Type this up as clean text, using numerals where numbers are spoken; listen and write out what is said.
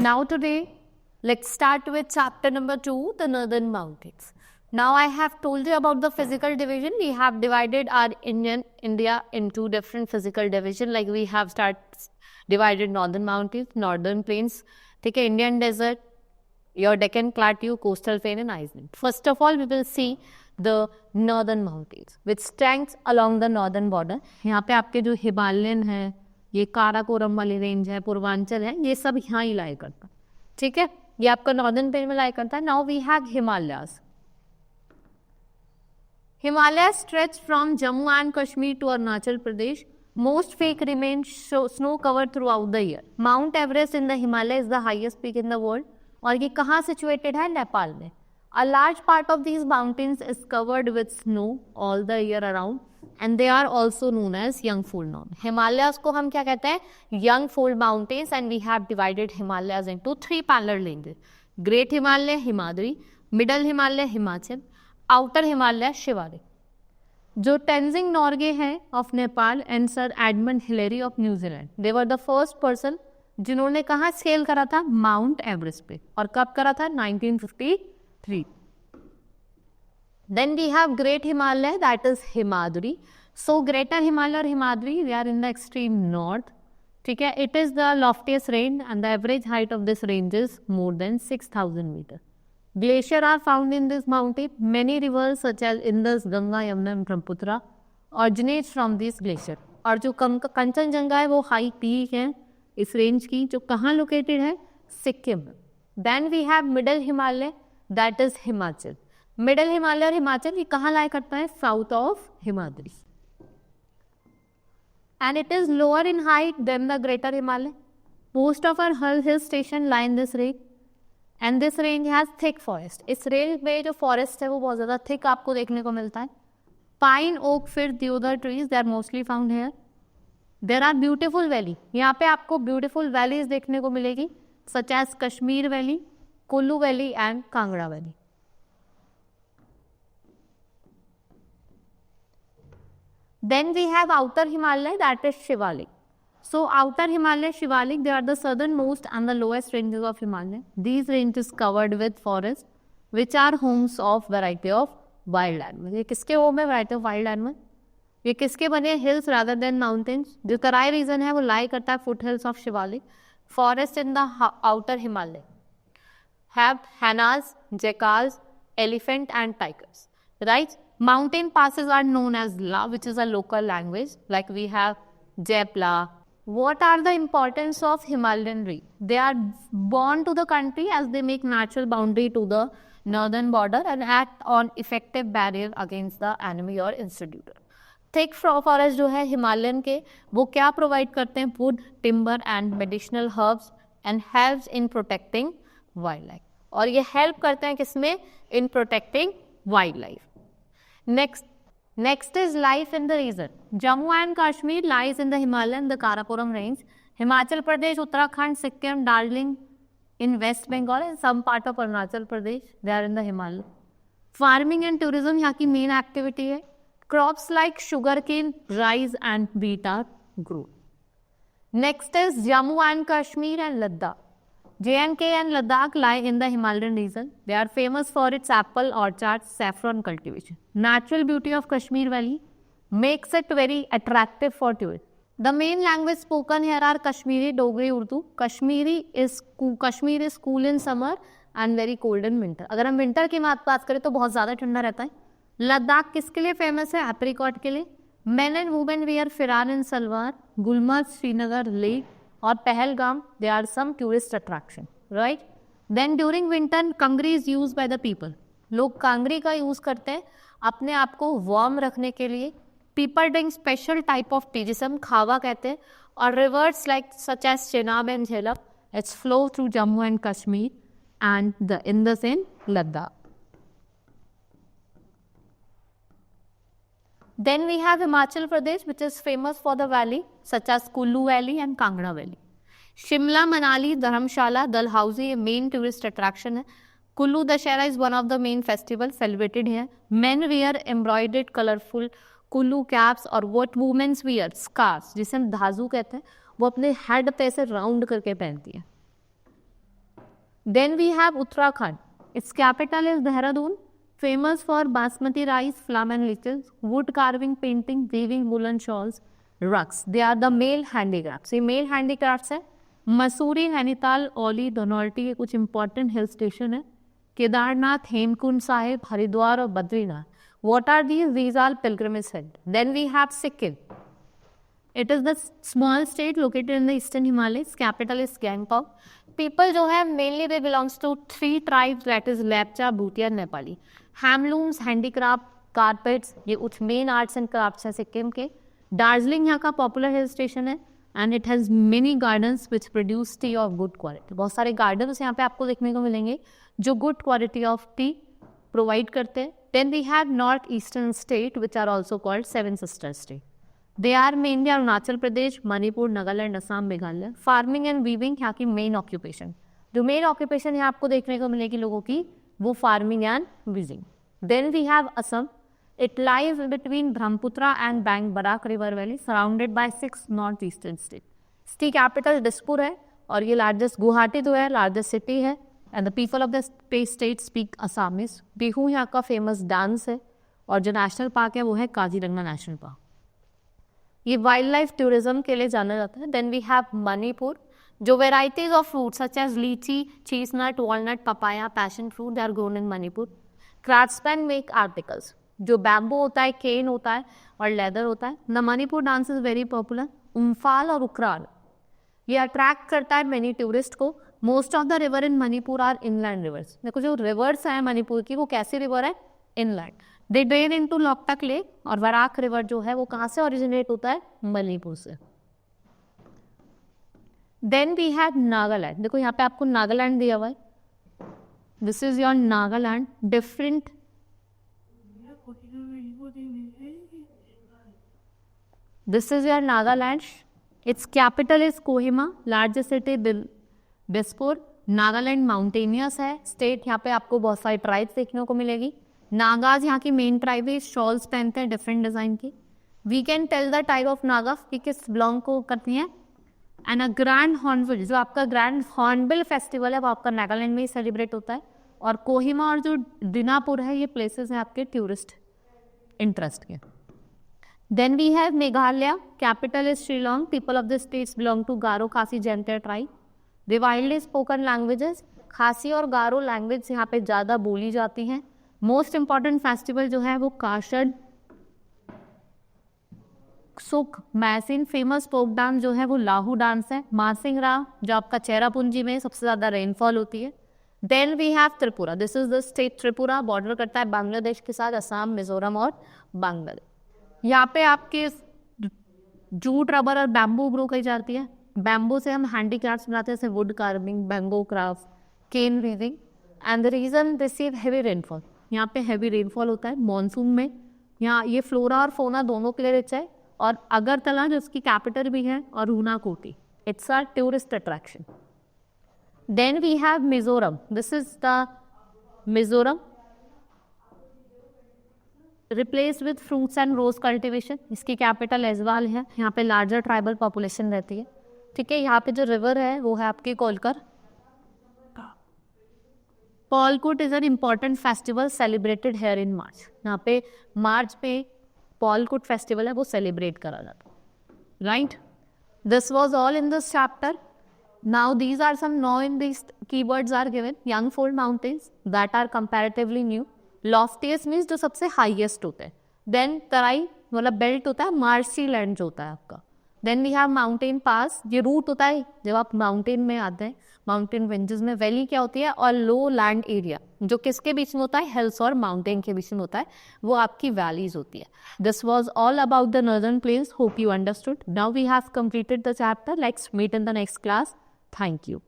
Now today, let's start with chapter number 2, the Northern Mountains. Now I have told you about the physical division. We have divided our India into different physical division. Like we have divided Northern Mountains, Northern Plains, okay, Indian Desert, your Deccan Plateau, Coastal Plain and Iceland. First of all, we will see the Northern Mountains, which stands along the northern border. यहाँ पे आपके जो Himalayan है, ये काराकोरम वाली range है, पूर्वांचल है, ये सब यहाँ ही लाई करता है, ठीक है, ये आपका नॉर्दर्न प्लेन में लाई करता है. Now we have Himalayas. Himalayas stretch from Jammu and Kashmir to Arunachal Pradesh. Most peaks remain snow covered throughout the year. Mount Everest in the Himalayas is the highest peak in the world. और ये कहाँ situated है? नेपाल में. A large part of these mountains is covered with snow all the year around, and they are also known as young fold mountains. Himalayas को हम क्या कहते हैं? Young fold mountains, and we have divided Himalayas into 3 parallel ranges: Great Himalaya, Himadri; Middle Himalaya, Himachal; outer Himalaya Shivalik. जो टेंजिंग नॉर्गे है of Nepal and sir Edmund Hillary of New Zealand, they were the first person जिन्होंने कहाँ scale करा था? Mount Everest पे. और कब करा था? 1953. Then we have great Himalaya, that is Himadri. So greater Himalaya और Himadri, they are in the extreme north, ठीक है. It is the loftiest range and the average height of this range is more than 6000 metre. Glaciers are found in this mountain. Many rivers such as Indus, Ganga, Yamuna and Brahmaputra originate from this glacier. और जो कंचनजंगा है वो high peak है इस range की, जो कहाँ located है? Sikkim. Then we have middle Himalaya, that is Himachal. Middle Himalaya और हिमाचल ये कहाँ लाई करता है? South of Himadri. And it is lower in height than the greater Himalaya. Most of our hill station lie in this range. And this range has thick forest. इस रेंज में जो forest है वो बहुत ज़्यादा थिक आपको देखने को मिलता है. पाइन, ओक, फिर deodar trees, they are mostly found here. There are beautiful valley. यहाँ पे आपको ब्यूटिफुल वैलीज देखने को मिलेगी, such as Kashmir valley, Kullu valley and Kangra valley. Then we have outer Himalaya, that is Shivalik. So outer Himalaya, Shivalik, they are the southernmost and the lowest ranges of Himalaya. These ranges covered with forests, which are homes of variety of wild animals. ये किसके home है? Variety of wild animals. ये किसके बने? Hills rather than mountains. जो तराई region है वो lie करता है foothills of Shivalik. Forest in the outer Himalaya have hyenas, jackals, elephant and tigers. Right? Mountain passes are known as La, which is a local language. Like we have Jepla. What are the importance of Himalayan range? They are born to the country as they make natural boundary to the northern border and act on effective barrier against the enemy or intruder. Thick forest जो है Himalayan के, वो क्या provide करते हैं? Wood, timber and medicinal herbs and helps in protecting wildlife. और ये help करते हैं किसमें? In protecting wildlife. Next is life in the region. Jammu and Kashmir lies in the Himalayan, the Karakoram range. Himachal Pradesh, Uttarakhand, Sikkim, Darjeeling in West Bengal and some part of Arunachal Pradesh, they are in the Himalaya. Farming and tourism यहाँ की main activity है. Crops like sugarcane, rice and wheat are grown. Next is Jammu and Kashmir and Ladakh. J&K and Ladakh lie in the Himalayan region. They are famous for its apple orchards, saffron cultivation. Natural beauty of Kashmir Valley makes it very attractive for tourists. The main language spoken here are Kashmiri, Dogri, Urdu. Kashmir is cool in summer and very cold in winter. अगर हम winter की बात करें तो बहुत ज़्यादा ठंडा रहता है. लद्दाख किसके लिए फेमस है? एप्रिकॉट के लिए. Men and women wear फिरान and salwar. Gulmarg, Srinagar, Leh और Pahalgam, they are some tourist attraction, right? Then during winter, kangri is used by the people. लोग कांगरी का यूज़ करते हैं अपने आप को वार्म रखने के लिए. People drink special type of tea जिसे हम खावा कहते हैं. और rivers like such as Chenab and Jhelum, it's flow through Jammu and Kashmir and the Indus in Ladakh. Then we have Himachal Pradesh, which is famous for the valley such as Kullu Valley and Kangra Valley. Shimla, Manali, Dharamshala, Dalhousie main tourist attraction है. Kullu Dashera is one of the main festivals celebrated here. Men wear embroidered colorful Kullu caps और what women wear scarves जिसे हम धाजू कहते हैं, वो अपने head पे ऐसे राउंड करके पहनती है. Then we have Uttarakhand. Its capital is Dehradun, famous for basmati rice, flamen littles, wood carving, painting, weaving woolen shawls, rugs. They are the male handicrafts. ये male handicrafts है. मसूरी, नैनीताल, औली, धनौल्टी ये कुछ इंपॉर्टेंट हिल स्टेशन है. केदारनाथ, हेमकुंड साहिब, हरिद्वार और Badrinath. What are these? These are pilgrimage sites. Then we have Sikkim. It is the small state located in the eastern Himalayas. Capital is Gangtok. People जो है mainly they belongs to 3 tribes, that is Lepcha, Bhutia, Nepali. Handlooms, handicraft, carpets ये कुछ main arts and crafts हैं सिक्किम के. दार्जिलिंग यहाँ का popular hill station है and it has many gardens which produce tea of good quality. बहुत सारे gardens यहाँ पे आपको देखने को मिलेंगे जो good quality of tea provide करते हैं. Then we have northeastern state which are also called Seven Sisters state. They are mainly Arunachal Pradesh, Manipur, Nagaland, Assam, Meghalaya. Farming and weaving यहाँ की मेन ऑक्यूपेशन. जो मेन ऑक्यूपेशन यहाँ आपको देखने को मिलेगी लोगों की वो farming and weaving. Then we have Assam. It lies between Brahmaputra and bank Barak river valley, surrounded by 6 north eastern state. इसकी कैपिटल दिसपुर है और ये लार्जेस्ट गुवाहाटी जो है लार्जेस्ट सिटी है. And the people of the state speak Assamese. Bihu यहाँ का फेमस डांस है और जो नेशनल पार्क है वो है काजीरंगा नेशनल पार्क. ये वाइल्ड लाइफ टूरिज्म के लिए जाना जाता है. Then we have Manipur. जो varieties of fruit such as lychee, chestnut, walnut, papaya, passion fruit they are grown in Manipur. Craftsman make articles. जो बैम्बू होता है, केन होता है और लेदर होता है. The Manipur dance is very popular. Imphal और उक्राल ये अट्रैक्ट करता है मैनी टूरिस्ट को. Most of the river in Manipur are inland rivers. देखो जो रिवर्स है मणिपुर की वो कैसी रिवर है? इनलैंड. दे ड्रेन इनटू लोकटक लेक और वराक रिवर जो है वो कहाँ से ओरिजिनेट होता है? मणिपुर से. Then we have Nagaland. देखो यहाँ पे आपको नागालैंड दिया हुआ है. This is your Nagaland. Different this is your Nagaland. It's capital is Kohima. Largest city Dispur. Nagaland mountainous है स्टेट. यहाँ पे आपको बहुत सारी ट्राइब्स देखने को मिलेगी. नागाज यहाँ की मेन ट्राइब है. शॉल्स पहनते हैं डिफरेंट डिजाइन की. We can tell the type of Naga कि किस बिलोंग को करती है. एंड अ ग्रैंड हॉर्नबिल, जो आपका ग्रैंड हॉर्नबिल फेस्टिवल है वो आपका नागालैंड में ही सेलिब्रेट होता है. और कोहिमा और जो दिनापुर है ये प्लेसेस हैं आपके टूरिस्ट इंटरेस्ट के. Then we have Meghalaya. Capital is Shillong. People of the states belong to Garo, Khasi, Jaintia tribe. They wildly spoken languages. Khasi और गारो लैंग्वेज यहाँ पे ज़्यादा बोली जाती हैं. मोस्ट इंपॉर्टेंट फेस्टिवल जो है वो काशड सुख मैसिन. फेमस फोक डांस जो है वो लाहू डांस है. मासिंगरा जो आपका चेरापूंजी में सबसे ज़्यादा रेनफॉल होती है. Then we have Tripura. This is the state Tripura. Border करता है बांग्लादेश के साथ, असम, मिजोरम और बांग्लादेश. यहाँ पे आपके जूट, रबर और बैम्बू ग्रो की जाती है. बैम्बू से हम हैंडीक्राफ्ट्स बनाते हैं जैसे wood carving, bamboo craft, cane weaving. And the region receive heavy rainfall. यहाँ पे हैवी रेनफॉल होता है मॉनसून में. यहाँ ये फ्लोरा और फोना दोनों के लिए रिच है. और अगरतला जो उसकी कैपिटल भी है और Unakoti, it's a tourist attraction. Then we have Mizoram. This is the Mizoram replace with fruits and rose cultivation. इसकी कैपिटल ऐजवाल है. यहाँ पे लार्जर ट्राइबल पॉपुलेशन रहती है. ठीक है. यहाँ पे जो रिवर है वो है आपकी कोलकर. Pawl Kut is an important festival celebrated here in March. यहाँ पे मार्च में पॉलकुट फेस्टिवल है वो सेलिब्रेट करा जाता है. Right. This was all in this chapter. Now these are some no in this keywords are given. Young fold mountains that are comparatively new. Loftiest means जो सबसे हाईएस्ट होते हैं. देन तराई मतलब बेल्ट होता है. मार्शी लैंड जो होता है आपका. Then we have mountain pass. ये रूट होता है जब आप माउंटेन में आते हैं. माउंटेन रेंजेस में वैली क्या होती है? और लो लैंड एरिया जो किसके बीच में होता है? हिल्स और माउंटेन के बीच में होता है, वो आपकी वैलीज होती है. This was all about the northern plains. Hope you understood. Now we have completed the chapter. Let's meet in the next class. Thank you.